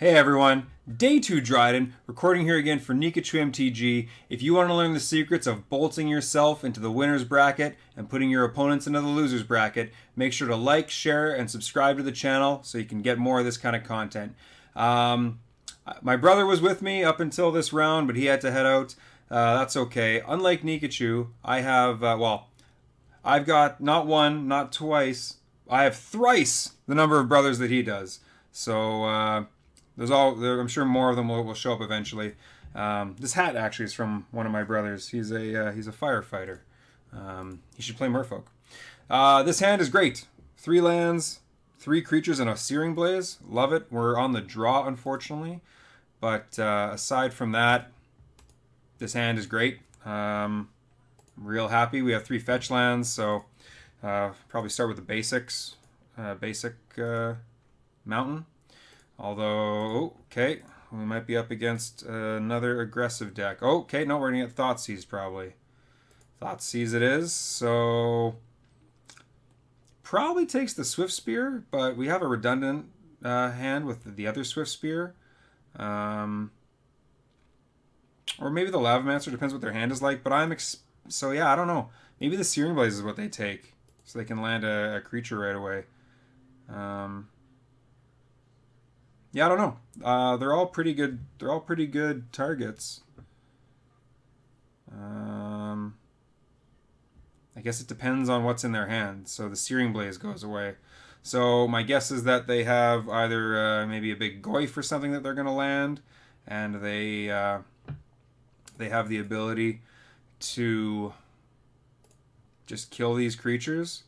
Hey everyone, day 2 Dryden, recording here again for Nikachu MTG. If you want to learn the secrets of bolting yourself into the winner's bracket and putting your opponents into the loser's bracket, make sure to like, share, and subscribe to the channel so you can get more of this kind of content. My brother was with me up until this round, but he had to head out. That's okay. Unlike Nikachu, I have, I've got not one, not twice, I have thrice the number of brothers that he does. So, I'm sure more of them will show up eventually. This hat actually is from one of my brothers. He's a firefighter. He should play Merfolk. This hand is great. 3 lands, 3 creatures, and a Searing Blaze. Love it. We're on the draw, unfortunately. But aside from that, this hand is great. Real happy. We have 3 fetch lands, so probably start with the basics. Basic mountain. Although, okay, we might be up against another aggressive deck. Okay, no, we're going to get Thoughtseize probably. Thoughtseize it is, so probably takes the Swift Spear, but we have a redundant hand with the other Swift Spear. Or maybe the Lavamancer, depends what their hand is like, but so yeah, I don't know. Maybe the Searing Blaze is what they take, so they can land a creature right away. Yeah, I don't know. They're all pretty good. They're all pretty good targets. I guess it depends on what's in their hand. So the Searing Blaze goes away. So my guess is that they have either maybe a big Goyf or something that they're going to land, and they have the ability to just kill these creatures.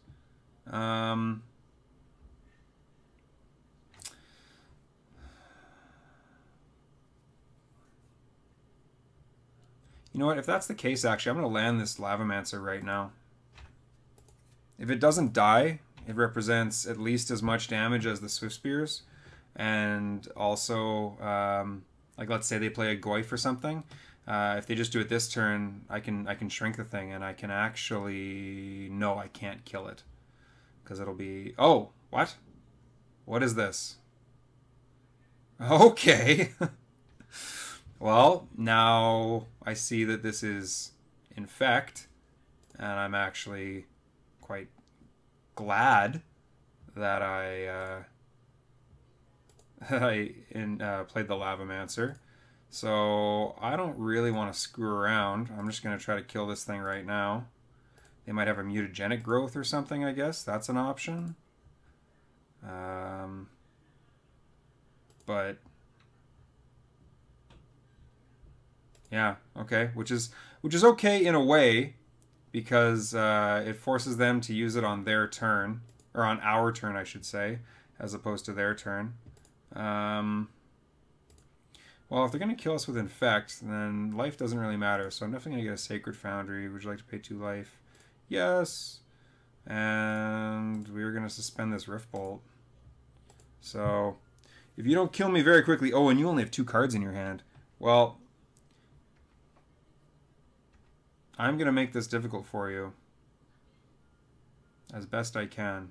You know what? If that's the case, actually, I'm going to land this Lavamancer right now. If it doesn't die, it represents at least as much damage as the Swift Spears. And also, like let's say they play a Goyf or something. If they just do it this turn, I can shrink the thing, and I can actually... No, I can't kill it. Because it'll be... Oh, what? What is this? Okay. Well, now I see that this is Infect, and I'm actually quite glad that I played the Lavamancer. So I don't really want to screw around. I'm just going to try to kill this thing right now. They might have a mutagenic growth or something, I guess. That's an option. But... yeah, okay, which is okay in a way, because it forces them to use it on their turn, or on our turn, I should say, as opposed to their turn. Well, if they're going to kill us with Infect, then life doesn't really matter, so I'm definitely going to get a Sacred Foundry. Would you like to pay 2 life? Yes! And we were going to suspend this Riftbolt. So, if you don't kill me very quickly... Oh, and you only have 2 cards in your hand. Well... I'm going to make this difficult for you as best I can.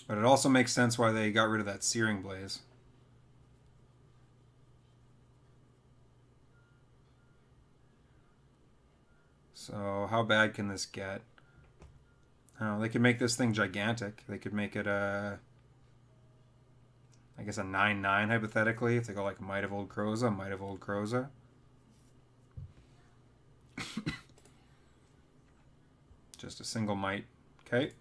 But it also makes sense why they got rid of that Searing Blaze. So how bad can this get? Oh, they could make this thing gigantic. They could make it a... I guess a 9/9 hypothetically, if they go like Might of Old Kroza, Might of Old Kroza. Just a single might. Okay.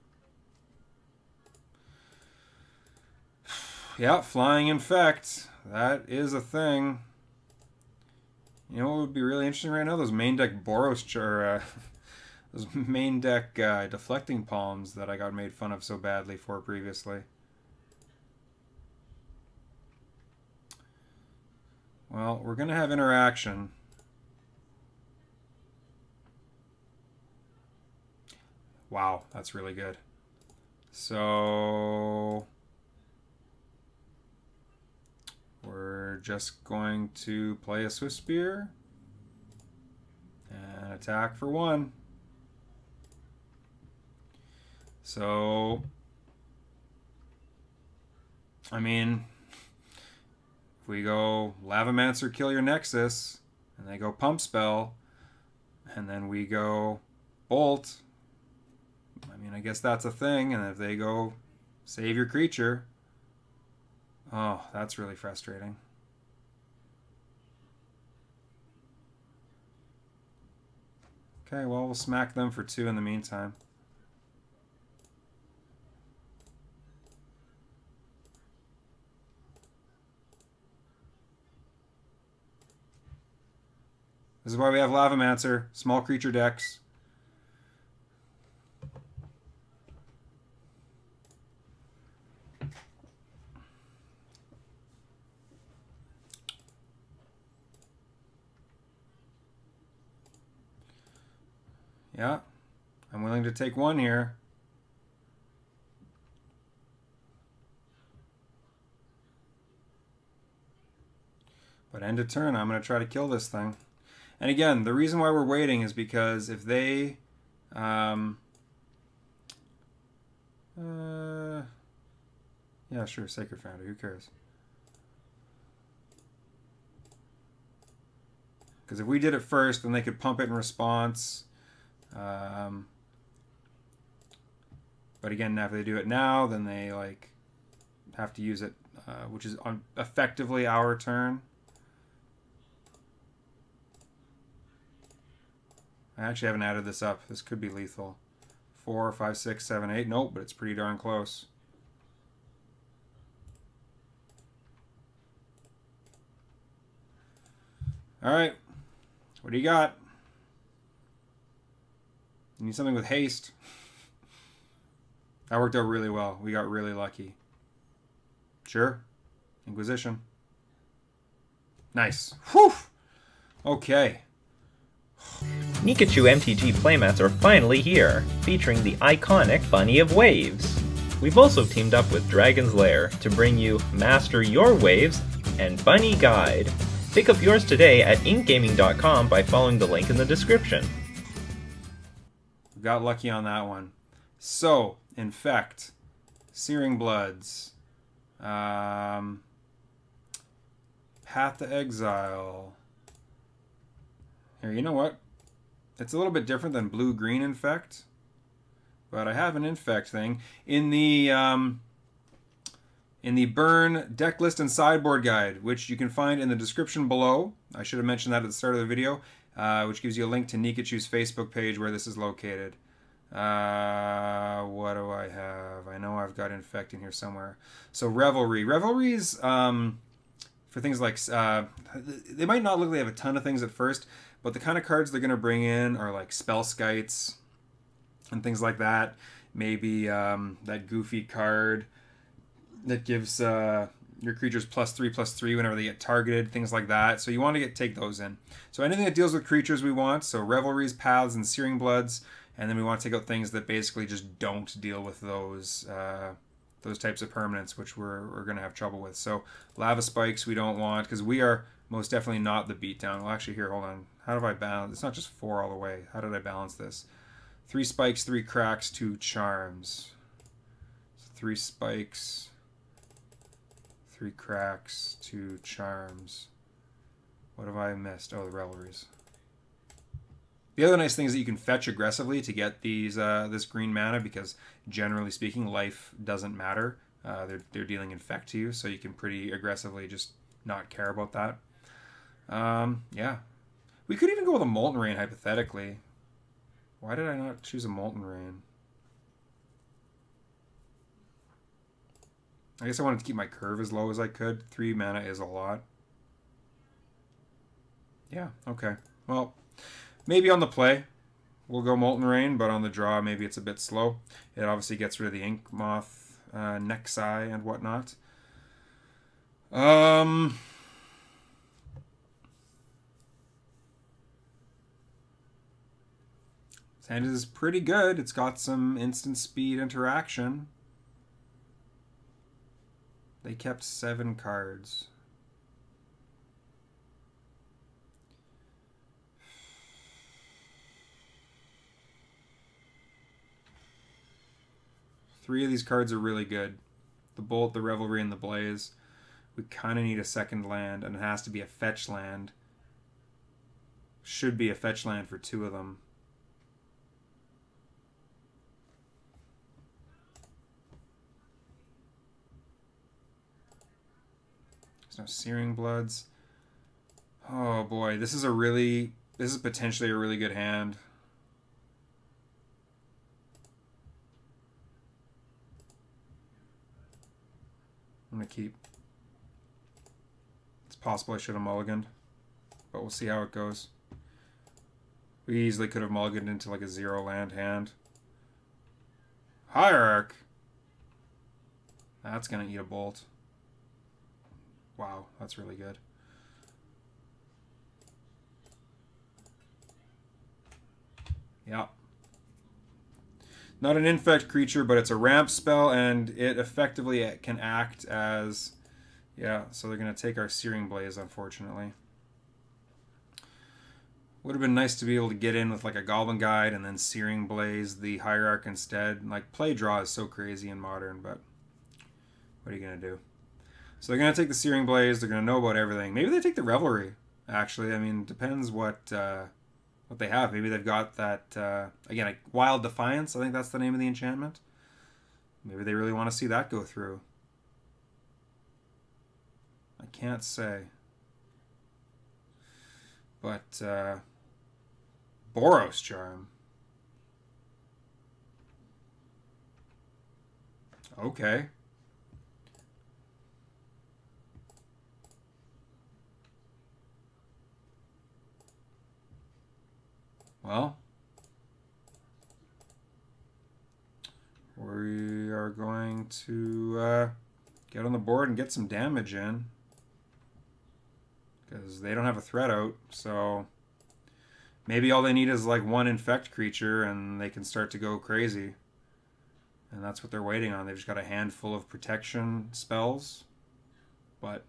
Yeah, Flying Infect. That is a thing. You know what would be really interesting right now? Those main deck Boros, or those main deck Deflecting Palms that I got made fun of so badly for previously. Well, we're going to have interaction. Wow, that's really good. So we're just going to play a Swift Spear and attack for 1. So I mean, if we go Lavamancer, kill your Nexus, and they go Pump Spell, and then we go Bolt, I mean, I guess that's a thing, and if they go save your creature, oh, that's really frustrating. Okay, well, we'll smack them for 2 in the meantime. This is why we have Lavamancer, small creature decks. Yeah, I'm willing to take 1 here. But end of turn, I'm going to try to kill this thing. And again, the reason why we're waiting is because if they... yeah, sure, Sacred Founder, who cares? Because if we did it first, then they could pump it in response. But again, if they do it now, then they like have to use it, which is on effectively our turn. I actually haven't added this up. This could be lethal. 4, 5, 6, 7, 8. Nope, but it's pretty darn close. All right. What do you got? You need something with haste. That worked out really well. We got really lucky. Sure. Inquisition. Nice. Whew. Okay. Pikachu MTG playmats are finally here, featuring the iconic Bunny of Waves. We've also teamed up with Dragon's Lair to bring you Master Your Waves and Bunny Guide. Pick up yours today at inkgaming.com by following the link in the description. Got lucky on that one. So, Infect, Searing Bloods, Path to Exile. Here, you know what? It's a little bit different than blue-green Infect, but I have an Infect thing. In the Burn deck list and sideboard guide, which you can find in the description below. I should have mentioned that at the start of the video, which gives you a link to Nikachu's Facebook page where this is located. What do I have? I know I've got Infect in here somewhere. So Revelry. Revelry's for things like... they might not look like they have a ton of things at first, but the kind of cards they're going to bring in are like Spell Skites and things like that. Maybe that goofy card that gives your creatures +3/+3 whenever they get targeted, things like that. So you want to take those in. So anything that deals with creatures we want. So Revelries, Paths, and Searing Bloods. And then we want to take out things that basically just don't deal with those types of permanents, which we're going to have trouble with. So Lava Spikes we don't want, because we are most definitely not the beatdown. Well, actually, here, hold on. How do I balance? It's not just 4 all the way. How did I balance this? 3 spikes, 3 cracks, 2 charms. So 3 spikes, 3 cracks, 2 charms. What have I missed? Oh, the Revelries. The other nice thing is that you can fetch aggressively to get these this green mana, because generally speaking, life doesn't matter. They're dealing Infect to you, so you can pretty aggressively just not care about that. Yeah. We could even go with a Molten Rain, hypothetically. Why did I not choose a Molten Rain? I guess I wanted to keep my curve as low as I could. 3 mana is a lot. Yeah, okay. Well, maybe on the play we'll go Molten Rain, but on the draw maybe it's a bit slow. It obviously gets rid of the Ink Moth, Nexi, and whatnot. This hand is pretty good. It's got some instant speed interaction. They kept 7 cards. Three of these cards are really good. The Bolt, the Revelry, and the Blaze. We kind of need a second land, and it has to be a fetch land. Should be a fetch land for 2 of them. There's no Searing Bloods. Oh boy, this is potentially a really good hand. I'm gonna keep. It's possible I should have mulliganed, but we'll see how it goes. We easily could have mulliganed into like a 0 land hand. Hierarch! That's gonna eat a Bolt. Wow, that's really good. Yeah. Not an infect creature, but it's a ramp spell, and it effectively can act as... Yeah, so they're going to take our Searing Blaze, unfortunately. Would have been nice to be able to get in with like a Goblin Guide and then Searing Blaze the Hierarch instead. Like, play draw is so crazy in Modern, but what are you going to do? So they're going to take the Searing Blaze, they're going to know about everything. Maybe they take the Revelry, actually. I mean, depends what they have. Maybe they've got that, again, like Wild Defiance, I think that's the name of the enchantment. Maybe they really want to see that go through. I can't say. But, Boros Charm. Okay. Well, we are going to get on the board and get some damage in, because they don't have a threat out, so maybe all they need is like 1 infect creature and they can start to go crazy. And that's what they're waiting on. They've just got a handful of protection spells. But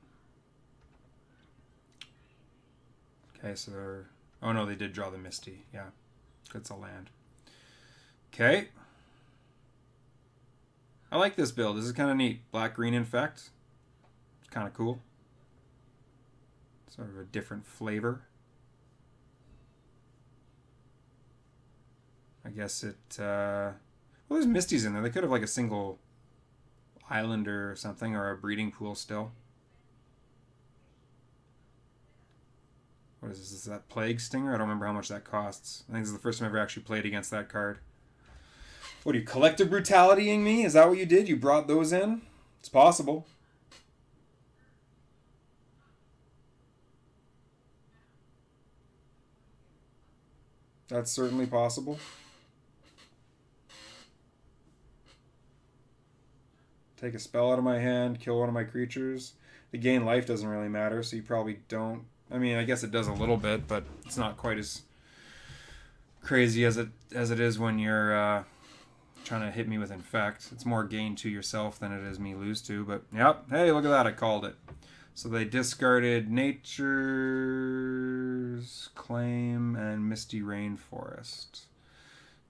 okay, so they're... Oh no, they did draw the Misty. Yeah, it's a land. Okay. I like this build. This is kind of neat. Black-green infect. It's kind of cool. Sort of a different flavor. I guess it... well, there's Misties in there. They could have like a single Islander or something, or a breeding pool still. What is this? Is that Plague Stinger? I don't remember how much that costs. I think this is the first time I've ever actually played against that card. What, are you collective brutalitying me? Is that what you did? You brought those in? It's possible. That's certainly possible. Take a spell out of my hand, kill one of my creatures. The gain life doesn't really matter, so you probably don't... I mean, I guess it does a little bit, but it's not quite as crazy as it is when you're trying to hit me with Infect. It's more gain to yourself than it is me lose to, but yep. Hey, look at that, I called it. So they discarded Nature's Claim and Misty Rainforest.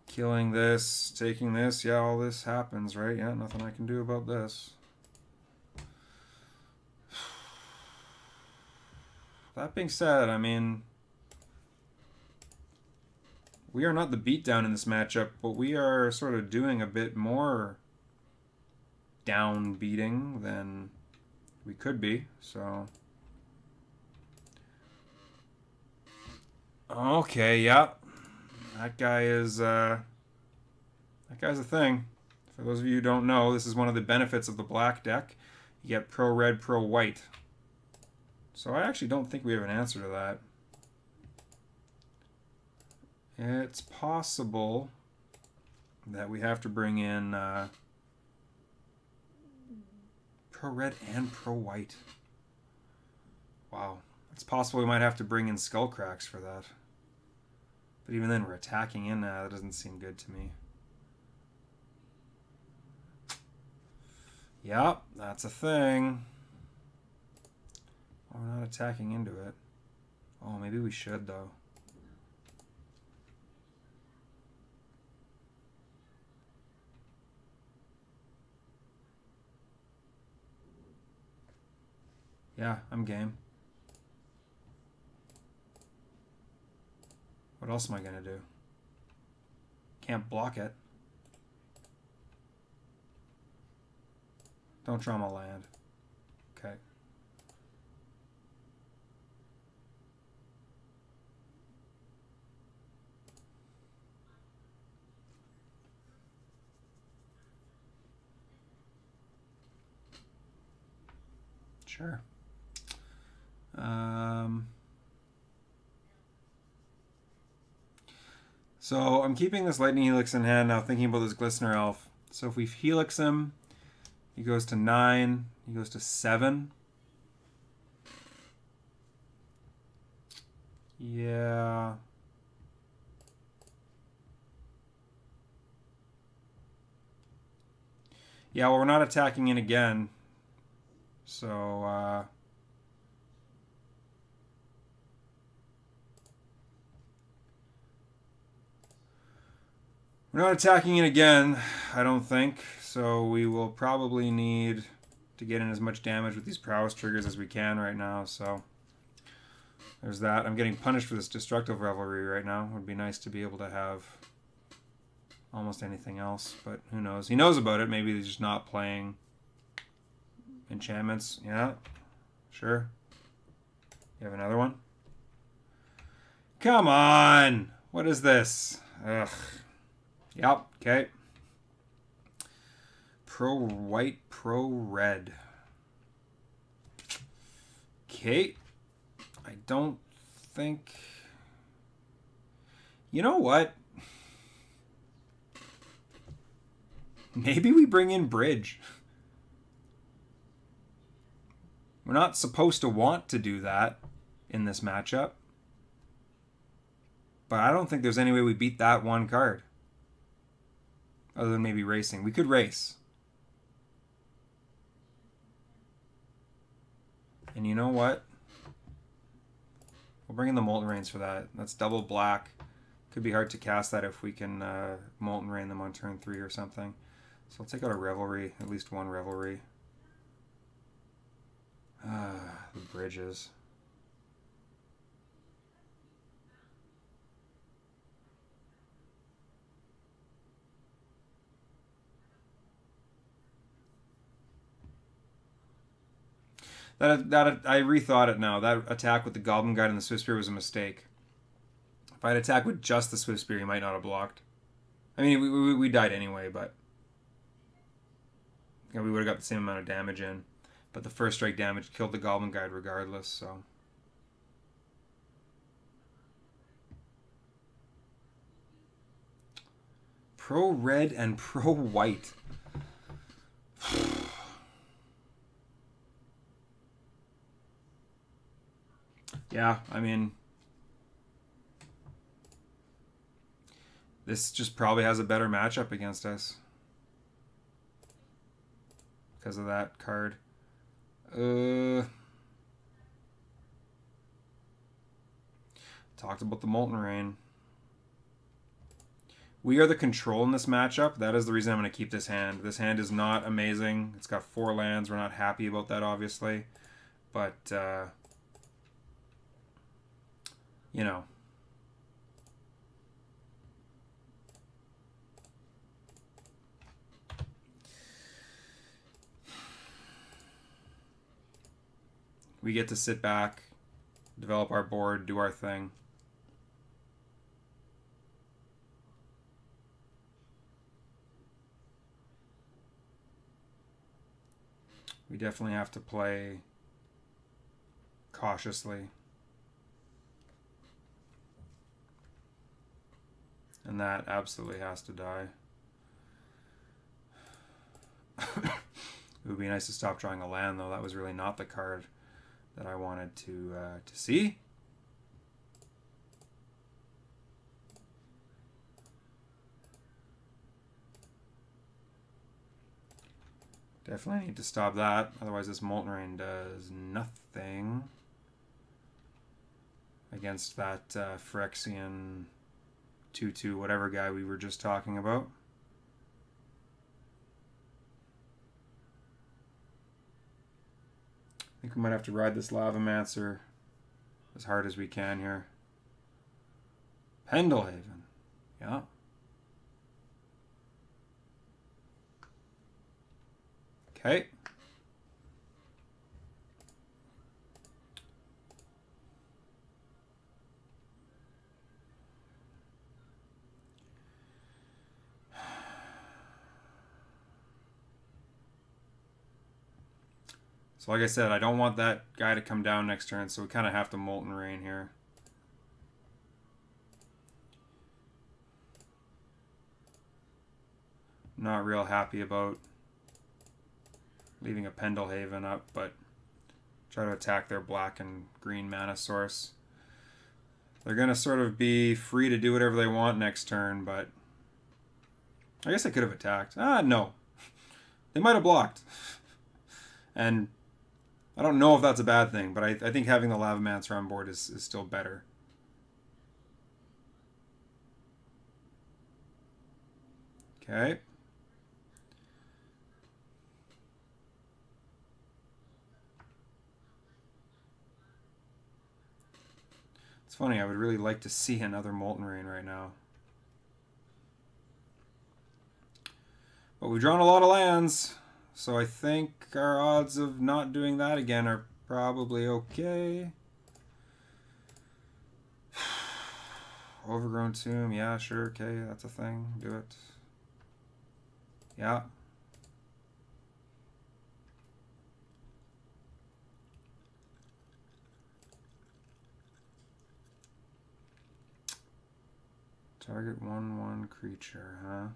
Killing this, taking this, yeah, all this happens, right? Yeah, nothing I can do about this. That being said, I mean, we are not the beatdown in this matchup, but we are sort of doing a bit more down beating than we could be, so. Okay, yeah. That guy is, that guy's a thing. For those of you who don't know, this is one of the benefits of the black deck. You get pro-red, pro-white. So I actually don't think we have an answer to that. It's possible that we have to bring in pro-red and pro-white. Wow. It's possible we might have to bring in Skullcracks for that. But even then, we're attacking in. That doesn't seem good to me. Yep, that's a thing. We're not attacking into it. Oh, maybe we should, though. Yeah, I'm game. What else am I going to do? Can't block it. Don't trauma land. Okay. Sure. So I'm keeping this Lightning Helix in hand now, thinking about this Glistener Elf. So if we Helix him, he goes to 9, he goes to 7. Yeah. Yeah, well, we're not attacking in again. So, we're not attacking it again, I don't think. So we will probably need to get in as much damage with these prowess triggers as we can right now. So there's that. I'm getting punished for this destructive revelry right now. It would be nice to be able to have almost anything else, but who knows? He knows about it. Maybe he's just not playing enchantments. Yeah, sure. You have another one? Come on! What is this? Ugh. Yep, okay. Pro white, pro red. Okay. I don't think... You know what? Maybe we bring in Bridge. We're not supposed to want to do that in this matchup. But I don't think there's any way we beat that one card. Other than maybe racing. We could race. And you know what? We'll bring in the Molten Rains for that. That's double black. Could be hard to cast that if we can Molten Rain them on turn 3 or something. So I'll take out a Revelry. At least one Revelry. The bridges. That I rethought it now. That attack with the Goblin Guide and the Swift Spear was a mistake. If I'd attacked with just the Swift Spear, he might not have blocked. I mean, we died anyway, but you know, we would have got the same amount of damage in. But the first strike damage killed the Goblin Guide regardless, so... Pro red and pro white. Yeah, I mean... This just probably has a better matchup against us. Because of that card. Talked about the Molten Rain. We are the control in this matchup. That is the reason I'm going to keep this hand. This hand is not amazing. It's got 4 lands. We're not happy about that, obviously. But, you know. We get to sit back, develop our board, do our thing. We definitely have to play cautiously. And that absolutely has to die. It would be nice to stop drawing a land, though. That was really not the card that I wanted to see. Definitely need to stop that, otherwise this Molten Rain does nothing against that Phyrexian 2/2 whatever guy we were just talking about. I think we might have to ride this Lavamancer as hard as we can here. Pendelhaven. Yeah. Okay. So like I said, I don't want that guy to come down next turn, so we kind of have to Molten Rain here. Not real happy about leaving a Pendelhaven up, but try to attack their black and green mana source. They're going to sort of be free to do whatever they want next turn, but I guess I could have attacked. Ah, no. They might have blocked. And I don't know if that's a bad thing, but I think having the Lavamancer on board is still better. Okay. It's funny, I would really like to see another Molten Rain right now. But we've drawn a lot of lands, so I think our odds of not doing that again are probably okay. Overgrown Tomb, yeah, sure, okay, that's a thing. Do it. Yeah. Target 1/1 creature, huh?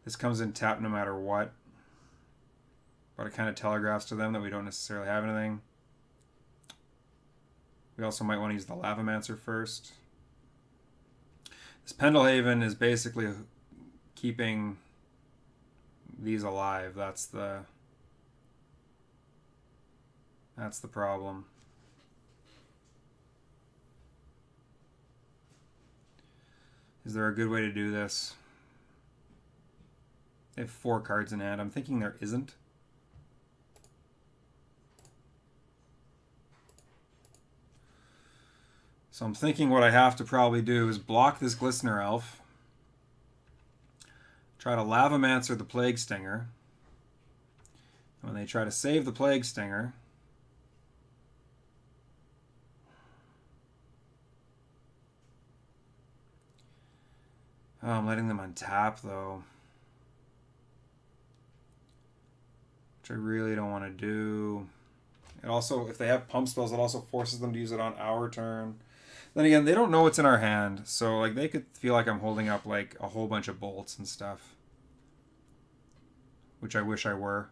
This comes in tap no matter what. But it kind of telegraphs to them that we don't necessarily have anything. We also might want to use the Lavamancer first. This Pendelhaven is basically keeping these alive. That's the problem. Is there a good way to do this? They have 4 cards in hand. I'm thinking there isn't. So I'm thinking what I have to probably do is block this Glistener Elf. Try to Lavamancer the Plague Stinger. And when they try to save the Plague Stinger, oh, I'm letting them untap though. Which I really don't want to do. It also, if they have pump spells, it also forces them to use it on our turn. Then again, they don't know what's in our hand, so like they could feel like I'm holding up like a whole bunch of bolts and stuff. Which I wish I were.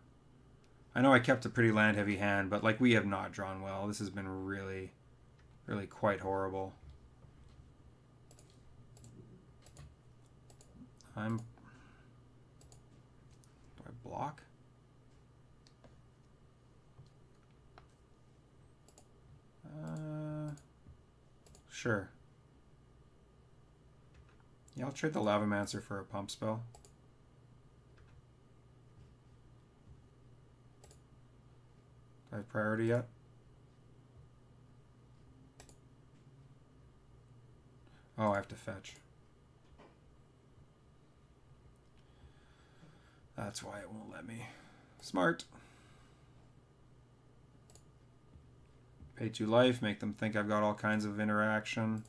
I know I kept a pretty land-heavy hand, but like we have not drawn well. This has been really, really quite horrible. Do I block? Sure. Yeah, I'll trade the Lavamancer for a pump spell. Do I have priority yet? Oh, I have to fetch. That's why it won't let me. Smart. Pay 2 life, make them think I've got all kinds of interaction.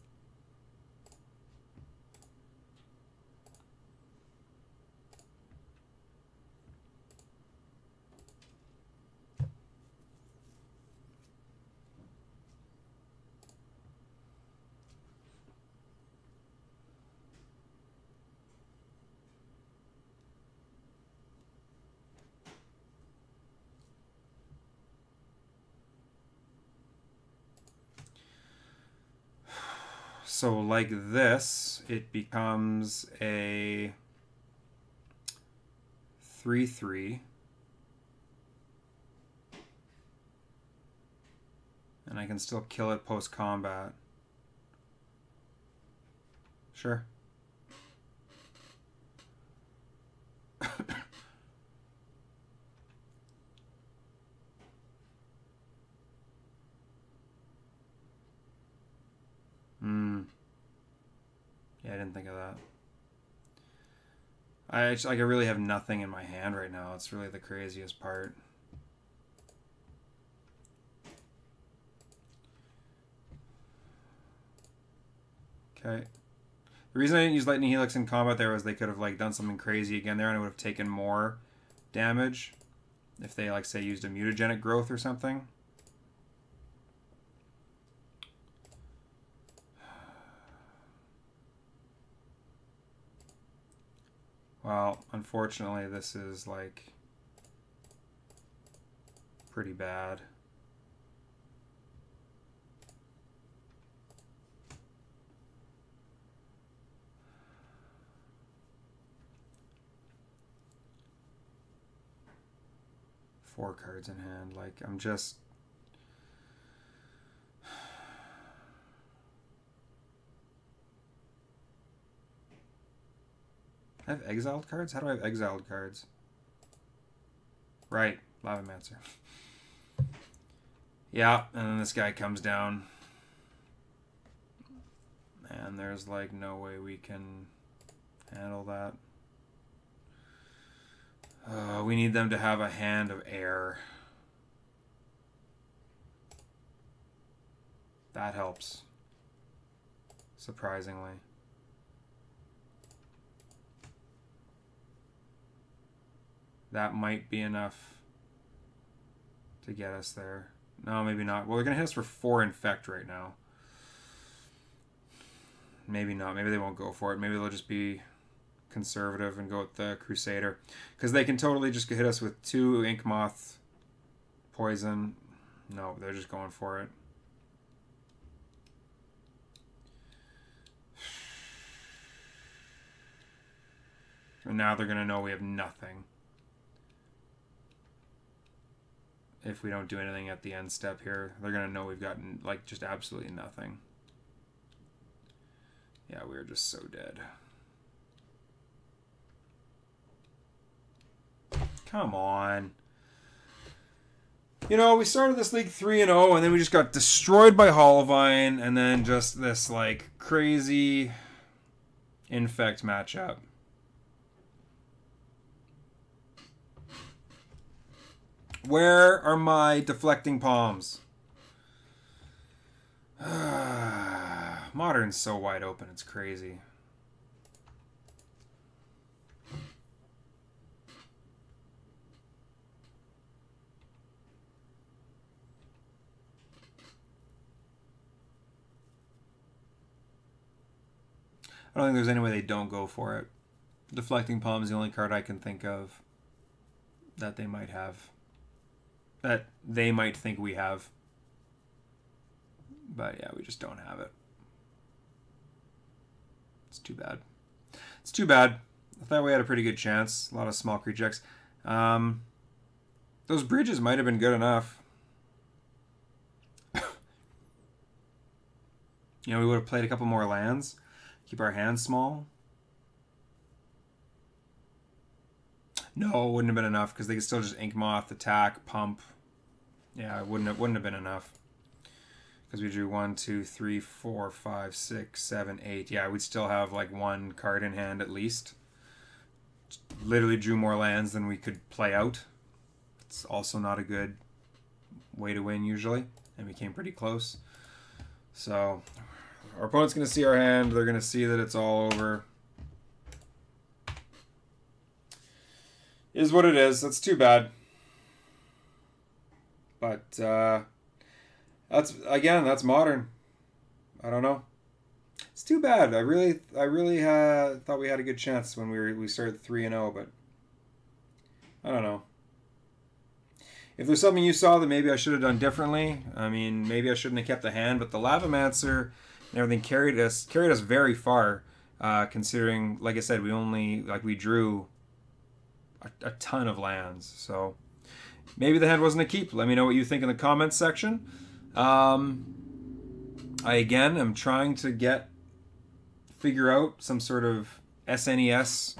So like this, it becomes a 3/3. And I can still kill it post-combat. Sure. didn't think of that. I really have nothing in my hand right now. It's really the craziest part. Okay. The reason I didn't use Lightning Helix in combat there was they could have like done something crazy again there, and I would have taken more damage if they, like, say, used a mutagenic growth or something. Well, unfortunately, this is, like, pretty bad. Four cards in hand. Like, I'm just... I have exiled cards? How do I have exiled cards? Right, Lavamancer. Yeah, and then this guy comes down. And there's, like, no way we can handle that. We need them to have a hand of air. That helps. Surprisingly. That might be enough to get us there. No, maybe not. Well, they're going to hit us for 4 Infect right now. Maybe not. Maybe they won't go for it. Maybe they'll just be conservative and go with the Crusader. Because they can totally just hit us with 2 Ink Moth poison. No, they're just going for it. And now they're going to know we have nothing. If we don't do anything at the end step here, they're going to know we've gotten, like, just absolutely nothing. Yeah, we're just so dead. Come on. You know, we started this league 3-0, and then we just got destroyed by Hollowvine, and then just this, like, crazy Infect matchup. Where are my deflecting palms? Modern's so wide open, it's crazy. I don't think there's any way they don't go for it. Deflecting Palm is the only card I can think of that they might have. That they might think we have. But yeah, we just don't have it. It's too bad. It's too bad. I thought we had a pretty good chance. A lot of small creature checks. Those bridges might have been good enough. You know, we would have played a couple more lands. Keep our hands small. No, it wouldn't have been enough because they could still just Ink Moth, attack, pump. Yeah, it wouldn't have been enough. Because we drew 1, 2, 3, 4, 5, 6, 7, 8. Yeah, we'd still have like 1 card in hand at least. Literally drew more lands than we could play out. It's also not a good way to win usually. And we came pretty close. So our opponent's going to see our hand. They're going to see that it's all over. Is what it is. That's too bad. But that's modern. I don't know. It's too bad. I really thought we had a good chance when we started 3-0, but I don't know. If there's something you saw that maybe I should have done differently, I mean, maybe I shouldn't have kept the hand, but the Lavamancer and everything carried us very far, considering, like I said, we drew a ton of lands. So maybe the hand wasn't a keep. Let me know what you think in the comments section. I again am trying to figure out some sort of SNES,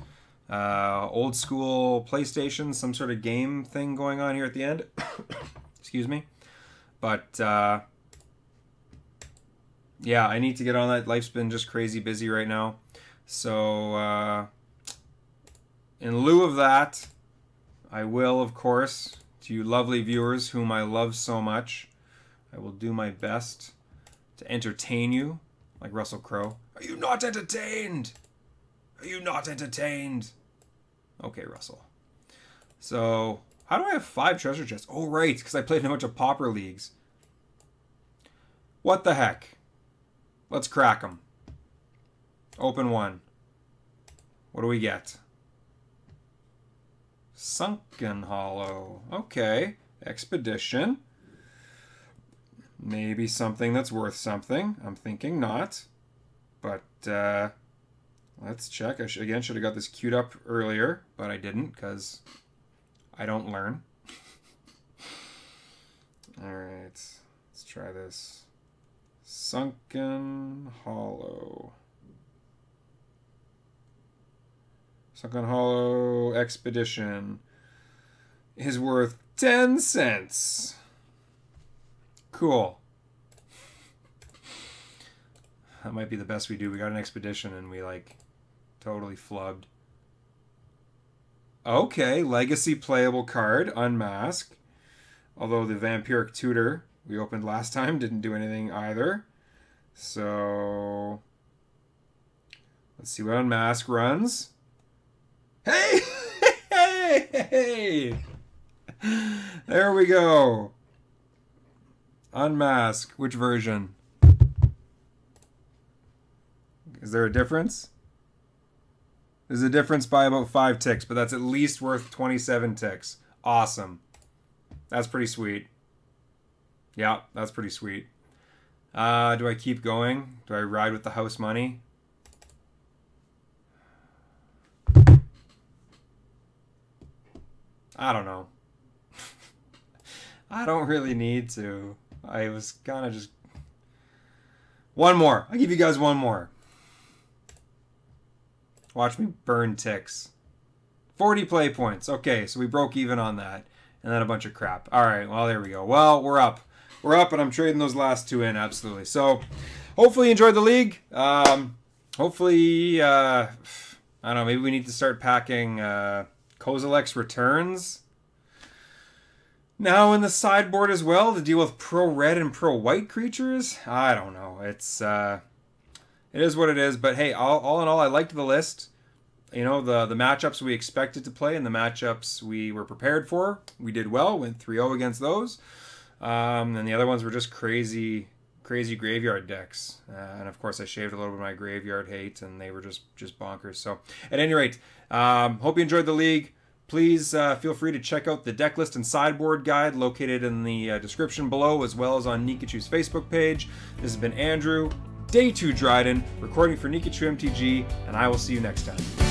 old school PlayStation, some sort of game thing going on here at the end. Excuse me. But yeah, I need to get on that. Life's been just crazy busy right now. So, in lieu of that, I will, of course, to you lovely viewers whom I love so much, I will do my best to entertain you, like Russell Crowe. Are you not entertained? Are you not entertained? Okay, Russell. So, how do I have 5 treasure chests? Oh, right, because I played in a bunch of pauper leagues. What the heck? Let's crack them. Open one. What do we get? Sunken Hollow. Okay. Expedition. Maybe something that's worth something. I'm thinking not. But, let's check. I should have got this queued up earlier, but I didn't because I don't learn. Alright. Let's try this. Sunken Hollow. Sunken Hollow Expedition is worth 10 cents. Cool. That might be the best we do. We got an expedition and we like totally flubbed. Okay, legacy playable card, unmask. Although the vampiric tutor we opened last time didn't do anything either. So let's see what unmask runs. Hey! Hey! There we go. Unmask. Which version? Is there a difference? There's a difference by about 5 ticks, but that's at least worth 27 ticks. Awesome. That's pretty sweet. Yeah, that's pretty sweet. Do I keep going? Do I ride with the house money? I don't know. I don't really need to. I was kind of just... One more. I'll give you guys one more. Watch me burn ticks. 40 play points. Okay, so we broke even on that. And then a bunch of crap. Alright, well, there we go. Well, we're up. We're up, and I'm trading those last 2 in, absolutely. So, hopefully you enjoyed the league. Hopefully, I don't know, maybe we need to start packing Kozilek's Returns now in the sideboard as well to deal with pro-red and pro-white creatures. I don't know. It's it is what it is. But hey, all in all, I liked the list. You know, the matchups we expected to play and the matchups we were prepared for. We did well. Went 3-0 against those. And the other ones were just crazy graveyard decks. And of course, I shaved a little bit of my graveyard hate, and they were just bonkers. So, at any rate, hope you enjoyed the league. Please feel free to check out the deck list and sideboard guide located in the description below, as well as on Nikachu's Facebook page. This has been Andrew, Day 2 Dryden, recording for Nikachu MTG, and I will see you next time.